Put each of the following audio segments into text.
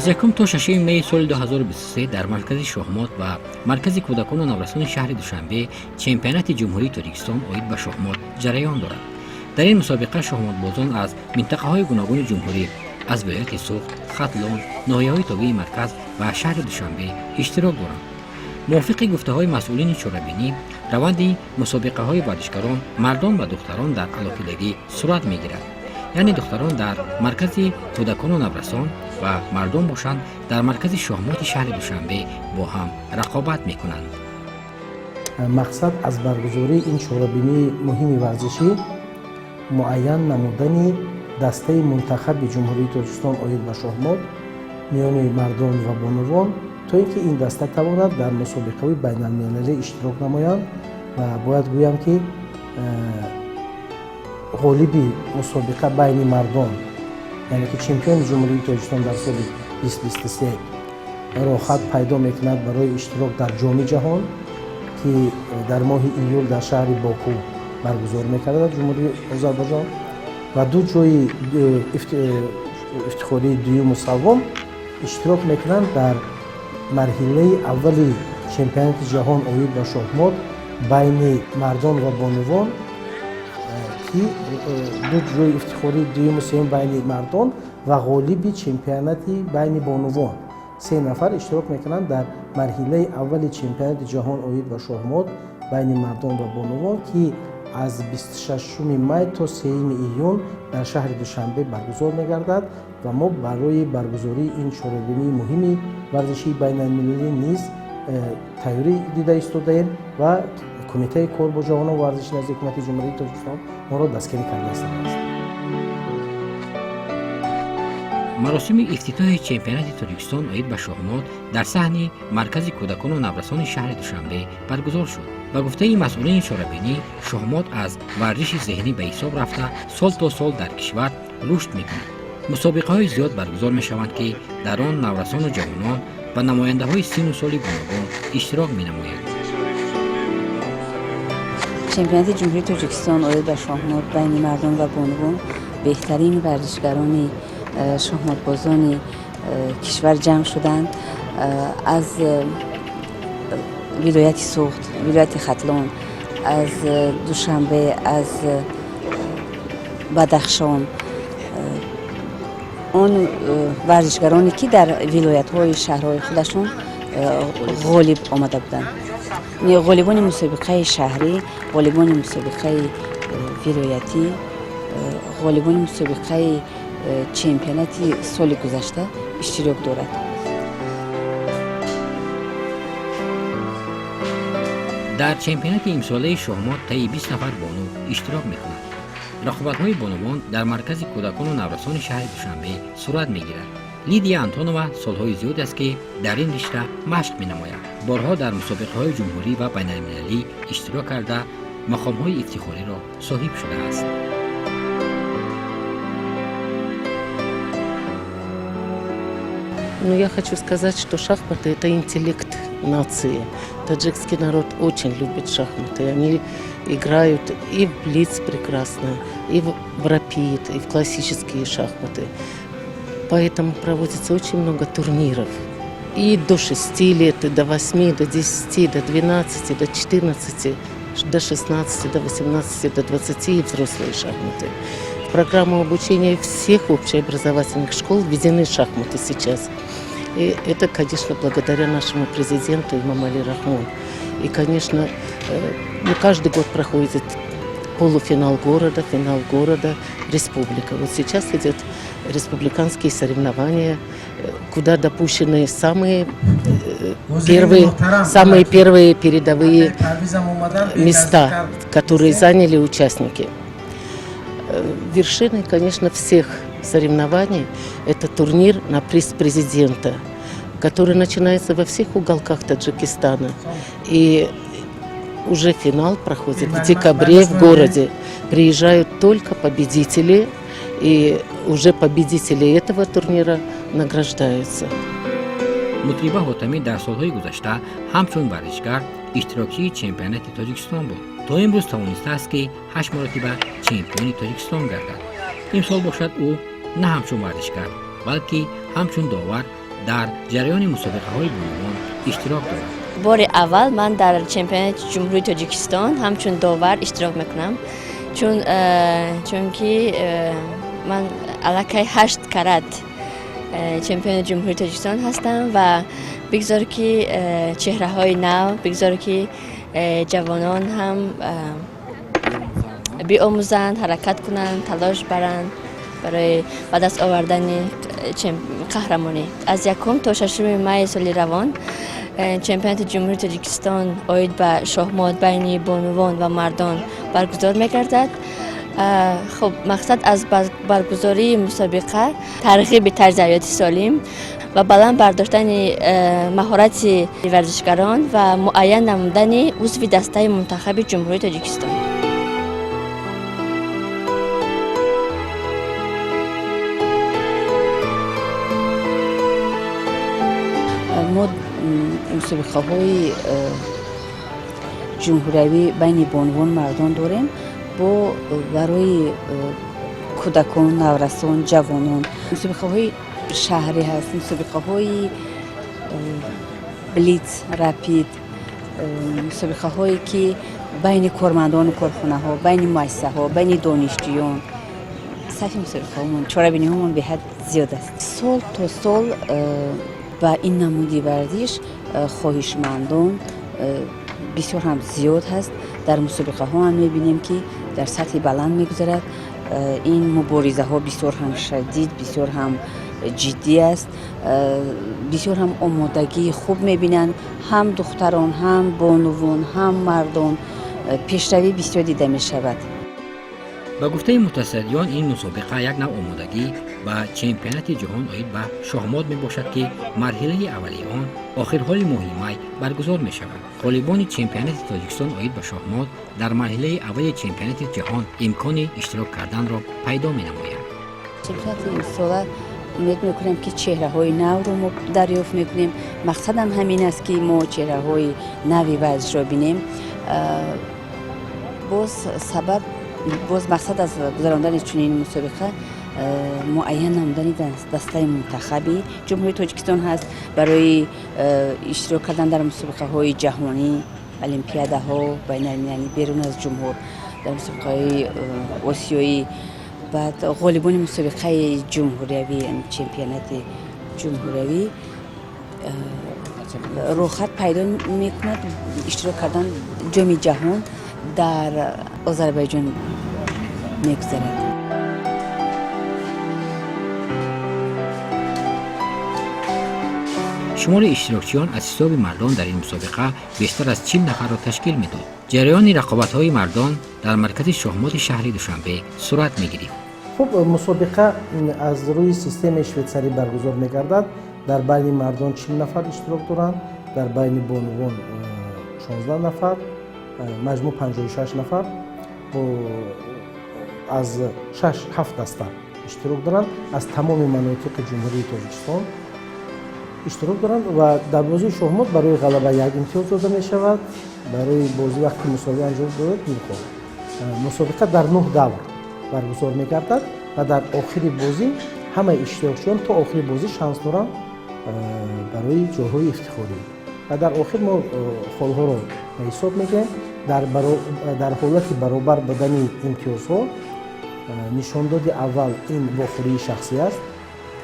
از 1 تا 6 می سال 2023 در مرکز شهمات و مرکز کودکان و نورسان شهر دوشنبه چمپیونات جمهوری تاجیکستان اوید به شهمات جریان دارد. در این مسابقه شهمات بازان از منطقه های گوناگون جمهوری از ولایت سوخت، ختلان، ناحیه‌های تابع مرکز و شهر دوشنبه اشتراک دارند. موافق گفته‌های مسئولین چوربینی، روند مسابقه های ورزشکاران، مردان و دختران در علاقه‌داری صورت می‌گیرد. یعنی دختران در مرکز کودکان و نورسان و مردم باشند در مرکز شهمات شهر دوشنبه با هم رقابت می‌کنند. مقصد از برگزاری این شورابینی مهم ورزشی معین نمودن دسته منتخب جمهوری تاجیکستان اوید به شهمات میان مردم و بانوان تا اینکه این دسته تواند در مسابقه بین المللی اشتراک نمایند و باید گویم که غالبی مسابقه بین مردم یعنی که چمپیون جمهوری تاجیکستان در سال 2023 راحت پیدا میکند برای اشتراک در جام جهان که در ماه ایول در شهر باکو برگزار میکرد جمهوری آذربایجان و دو جای افتخاری دوم و سوم اشتراک میکنند در مرحله اولی چمپیونات جهان اوید به شهمات بین مردان و بانوان که دو جای افتخاری دوم و سوم بین مردان و غالب چمپیونات بین بانوان 3 نفر اشتراک میکنند در مرحله اول چمپیونات جهان اوید به شهمات بین مردان و بانوان که از 26 می تا 3 ایون در شهر دوشنبه برگزار می‌گردد و ما برای برگزاری این شورابینی مهمی ورزشی بین المللی نیز تیاری دیده ایستاده‌ایم و کمیته کار با جوانان ورزشی نزد حکومت جمهوری تاجیکستان ما را دستگیری کرده است. مراسم افتتاح چمپیونات تاجیکستان اوید به شهمات در صحن مرکز کودکان و نورسان شهر دوشنبه برگزار شد. با گفته مسئولین شورابینی، شهمات از ورزش ذهنی به حساب رفته سال تا سال در کشور رشد می‌کند. مسابقه‌های زیاد برگزار می‌شوند که در آن نورسان و جوانان و نماینده‌های سن و سال گوناگون اشتراک می‌نمایند. چمپیونات جمهوری تاجیکستان اوید به شهمات بین مردم و بانوان بهترین ورزشکاران شهمات بازان کشور جمع شدند. از ولایت سوخت، ولایت ختلان، از دوشنبه، از بدخشان، اون ورزشکارانی که در ولایت‌های شهرهای خودشون غالب آمده بودند. غالبان مسابقه شهری، غالبان مسابقه ولایتی، غالبان مسابقه چمپیونات سال گذشته اشتراک دارد. در چمپیونات امساله شهمات طی 20 نفر بانو اشتراک می‌کنند. رقابت‌های بانوان در مرکز کودکان و نورسان شهر دوشنبه صورت می‌گیرد. لیدیا انتونووا سال‌های زیاد است که در این رشته مشق می‌نماید. بارها در مسابقه‌های جمهوری و بین‌المللی اشتراک کرده مقام‌های افتخاری را صاحب شده است. Но я хочу сказать, что шахматы – это интеллект нации. Таджикский народ очень любит шахматы. Они играют и в блиц прекрасно, и в рапид, и в классические шахматы. Поэтому проводится очень много турниров. И до 6 лет, и до 8, до 10, до 12, до 14, до 16, до 18, до 20 и взрослые шахматы. В программу обучения всех общеобразовательных школ введены шахматы сейчас. И это, конечно, благодаря нашему президенту Имамали Рахмон. И, конечно, каждый год проходит полуфинал города, финал города, республика. Вот сейчас идет республиканские соревнования, куда допущены самые первые передовые места, которые заняли участники. Вершиной, конечно, всех соревнований – это турнир на приз президента, который начинается во всех уголках Таджикистана. И уже финал проходит в декабре в городе. Приезжают только победители, и уже победители этого турнира награждаются. مطربه حاتمی در سالهای گذشته همچون ورزشکار اشتراکی چمپیونات تاجیکستان بود. تا امروز توانسته است که 8 مرتبه چمپیون تاجیکستان گردد. امسال باشد او نه همچون ورزشکار بلکه همچون داور дар ҷараёни мусобиқаҳои бунувон иштирок дорад. бори аввал ман дар чемпионати ҷумҳурии Тоҷикистон ҳамчун довар иштирок мекунам, чунки ман аллакай 8 карат чемпиони ҷумҳурии Тоҷикистон ҳастам ва бигзор ки чеҳраҳои нав, бигзор ки ҷавонон ҳам биомӯзанд, ҳаракат кунанд, талош баранд барои ба даст овардани қаҳрамонӣ. Аз 1 то 6 майи соли равон чемпионати ҷумҳурии Тоҷикистон оид ба шоҳмот байни бонувон ва мардон баргузор мегардад. خب مقصد از برگزاری مسابقه ترغیب طرز حیات سالم و بلند برداشتن مهارت ورزشکاران و معین نمودن عضو دسته منتخب جمهوری تاجیکستان. ما مسابقه های جمهوری بین بانوان مردان داریم با برای کودکان، نورسان، جوانان. مسابقه های شهری هست، مسابقه های بلیت، رپید، مسابقه هایی که بین کارمندان و کارخانه ها، بین مؤسسه ها، بین دانشجویان. صحیح مسابقه هامون، چاره‌بینی هامون به حد زیاد است. سال تا سال با این نمودی ورزش خواهشمندان بسیار هم زیاد هست. در مسابقه ها هم میبینیم که در سطح بلند میگذرد. این مبارزه ها بسیار هم شدید، بسیار هم جدی است، بسیار هم آمادگی خوب میبینند. هم دختران، هم بانوان، هم مردان پیشروی بسیار دیده میشود. با گفته متصدیان این مسابقه یک نوع آمادگی با چمپیونات جهان آید به شاهمات می باشد که مرحله اولی آن آخر حال ماه می برگزار می شود. غالبان چمپیونات تاجیکستان آید به شاهمات در مرحله اول چمپیونات جهان امکان اشتراک کردن را پیدا می نماید. چمپیونات این سال امید میکنم که چهره های نو رو ما دریافت میکنیم. مقصدم همین است که ما چهره های نوی ورزش را بینیم. باز مقصد از گذراندن چنین مسابقه معین نمودن دسته منتخبی جمهوری تاجیکستان هست برای اشتراک کردن در مسابقه های جهانی، المپیاده ها بین المللی بیرون از جمهور، در مسابقه های آسیایی. بعد غالبان مسابقه جمهوری چمپیونات جمهوری روخت پیدا میکند اشتراک کردن جام جهان در آذربایجان میگذرد. شمار اشتراکچیان از حساب مردان در این مسابقه بیشتر از 40 نفر را تشکیل میداد. جریان رقابت‌های مردان در مرکز شاهمات شهری دوشنبه صورت میگیرد. خب مسابقه از روی سیستم شویتساری برگزار میگردد. در بین مردان 40 نفر اشتراک دارند، در بین بانوان 16 نفر، مجموع 56 نفر از 6-7 دسته اشتراک دارند. از تمام مناطق جمهوری تاجیکستان اشتراک دارند و در بازی شاهمات برای غلبه یک امتیاز داده می شود. برای بازی وقتی مسابقه انجام دارد می‌خواهد. مسابقه در 9 دور برگزار می‌گردد و در آخر بازی همه اشتراکچیان تا آخر بازی شانس دارند برای جای‌های افتخاری. و در آخر ما خال‌ها را به حساب می‌گیریم. در حالت برابر بدن امتیازها نشانداد اول این واخوری شخصی است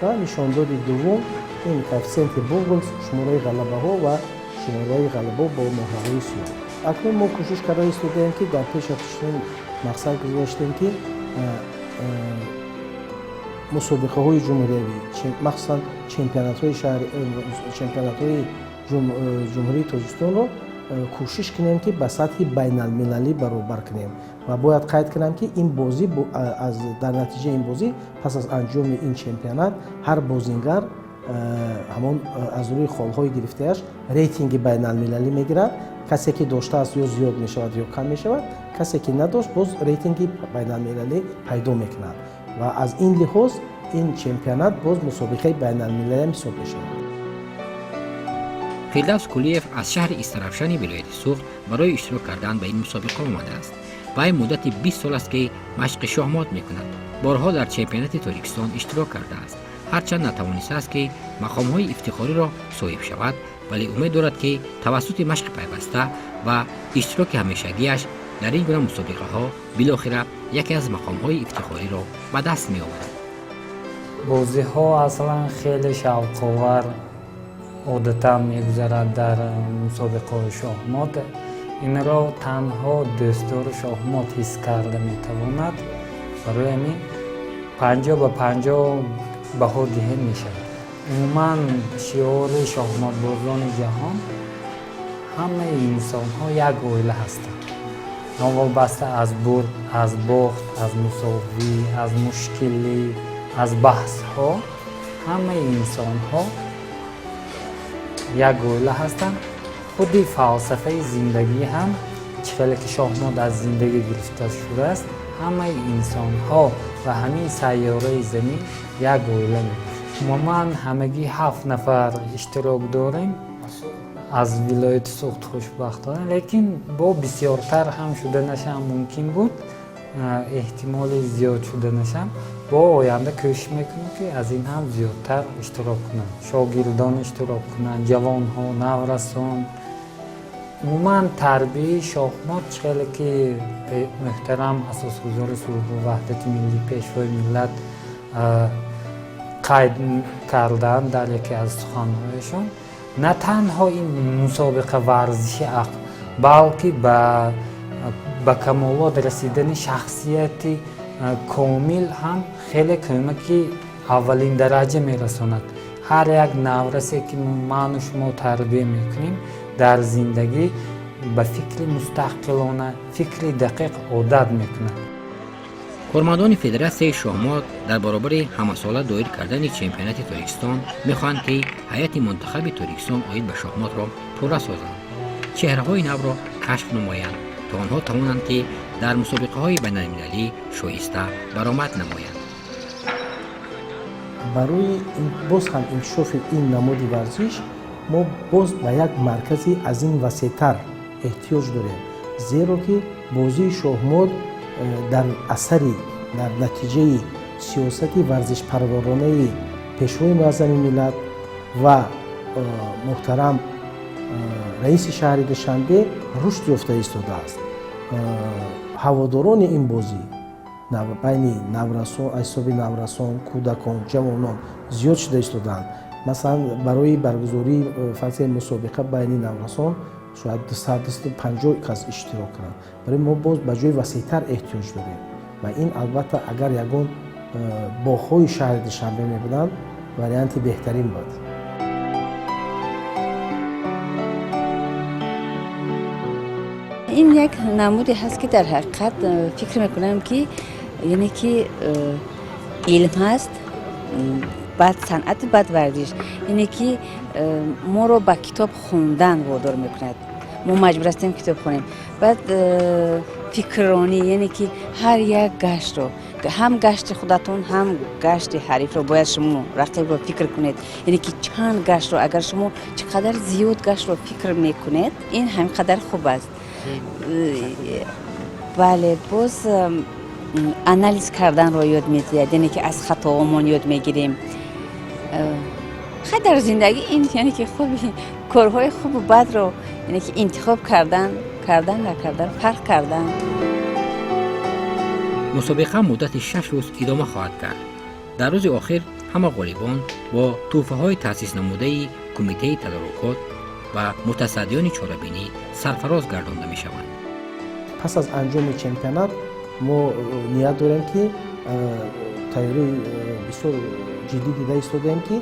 و نشانداد دوم این کوفیسینت بوگلز، شماره غلبه ها و شماره غلبه با مهرهای سیاه. اکنون ما کوشش کرده ایستادیم که در پیش اتشتن مقصد گذاشتیم که مسابقه های جمهوری مخصوصا چمپیونات های شهر، چمپیونات های جمهوری تاجیکستان رو کوشش کنیم که به سطح بین المللی برابر کنیم و باید قید کنم که این بازی در نتیجه این بازی پس از انجام این چمپیونات هر بازیگر همان از روی خالهای گرفته‌اش ریتینگ بین المللی میگیرد. کسی که داشته است یا زیاد می شود یا کم می شود، کسی که نداشت باز ریتینگ بین المللی پیدا میکند و از این لحاظ این چمپیونات باز مسابقه بین المللی حساب می شود. فردوس کولیف از شهر استرافشان ولایت سوخت برای اشتراک کردن به این مسابقه آمده است. برای مدت 20 سال است که مشق شاهمات میکند. بارها در چمپیونات تاجیکستان اشتراک کرده است. هرچند نتوانسته است که مقام‌های افتخاری را صاحب شود، ولی امید دارد که توسط مشق پیوسته و اشتراک همیشگیش در این گونه مسابقه‌ها بالاخره یکی از مقام‌های افتخاری را به دست می‌آورد. بازی‌ها اصلا خیلی شوق‌آور عادتا می‌گذرد در مسابقه‌های شاهمات. این را تنها دوستدار شاهمات حس کرده می‌تواند. برای همین 50-50 بها دهی می‌شود. عموماً شعار شاهمات بازان جهان همه انسان‌ها یک عائله هستند. نوابسته از برد، از باخت، از مساوی، از مشکلی، از بحث‌ها، همه انسان‌ها یک عائله هستند. خودی فلسفه زندگی هم چقدر که شاهمات از زندگی گرفته شده است، همه انسان‌ها و همین سیاره زمین یک عائله می‌باشند. عموماً همگی 7 نفر اشتراک داریم از ولایت سوخت خوشبختانه، لیکن با بسیارتر هم شده نشم ممکن بود، احتمال زیاد شده نشم. با آینده کوشش میکنیم که از این هم زیادتر اشتراک کنند، شاگردان اشتراک کنند، جوان‌ها، نورسان. عموماً تربیه شاهمات چقدر که محترم اساسگزار صلح و وحدت ملی پیشوای ملت قید کردن در یکی از سخن‌هایشان، نه تنها این مسابقه ورزشی عقل، بلکه به کمالات رسیدن شخصیت کامل هم خیلی کمکی اولین درجه میرساند. هر یک نورسی که من و شما تربیه میکنیم در زندگی به فکر مستقلانه، فکر دقیق عادت میکنند. کارمندان فدراسیون شاهمات در برابر همه‌ساله دایر کردن چمپیونات تاجیکستان می‌خواهند که هیئت منتخب تاجیکستان آید به شاهمات را پوره سازند، چهره‌های نو را کشف نمایند تا آنها توانند که در مسابقه‌های بین‌المللی شایسته برآمد نمایند. برای باز هم انکشاف این نماد ورزش ما باز به یک مرکزی از این وسیع‌تر احتیاج داریم، زیرا که بازی شاهمات در اثری در نتیجه سیاست ورزش پرورانه پیشوای معظم ملت و محترم رئیس شهر دوشنبه رشد یافته ایستاده است. هواداران این بازی بین نورسان، اصحاب نورسان، کودکان، جوانان زیاد شده ایستادند. مثلا برای برگزاری فصل مسابقه بین نورسان شاید 250 کس اشتراک کنند. برای ما باز به جای وسیع‌تر احتیاج داریم و این البته اگر یگان باغ‌های شهر دوشنبه می‌بودند واریانت بهترین بود. این یک نمودی هست که در حقیقت فکر میکنم که یعنی که علم هست، بعد صنعت، بعد ورزش. یعنی که ما رو با کتاب خوندن وادار میکند، ما مجبور هستیم کتاب خونیم. بعد فکرانی، یعنی که هر یک گشت رو، هم گشت خودتون هم گشت حریف رو باید شما رقیب رو فکر کنید. یعنی که چند گشت رو اگر شما چقدر زیاد گشت رو فکر میکنید این همینقدر خوب است. بله، باز انالیز کردن رو یاد میگیرید، یعنی که از خطاهامون یاد میگیریم. خیلی در زندگی این یعنی که خوبی کارهای خوب و بد رو یعنی که انتخاب کردن نکردن، فرق کردن. مسابقه مدت 6 روز ادامه خواهد کرد. در روز آخر همه غالبان با تحفه‌های تأسیس نموده کمیته تدارکات و متصدیان چاره‌بینی سرفراز گردانده می‌شوند. پس از انجام چمپیونات ما نیت داریم که تیاری بسیار جدی دیده ایستادیم که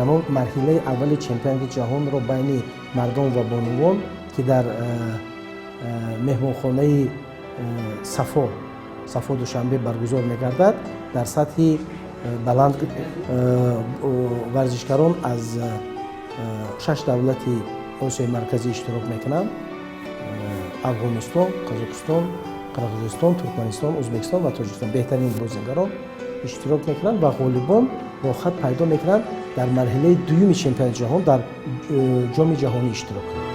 ما مرحله اول چمپیونات جهان را بین مردان و بانوان که در مهمانخانه صفا دوشنبه برگزار می‌گردد، در سطح بلند ورزشکاران از 6 دولت آسیای مرکزی اشتراک میکنند: افغانستان، قزاقستان، قرقیزستان، ترکمنستان، ازبکستان و تاجیکستان. بهترین بازیگران اشتراک میکنند و غالبان با خط پیدا میکنند در مرحله دوم چمپیونات جهان در جام جهانی اشتراک کنند.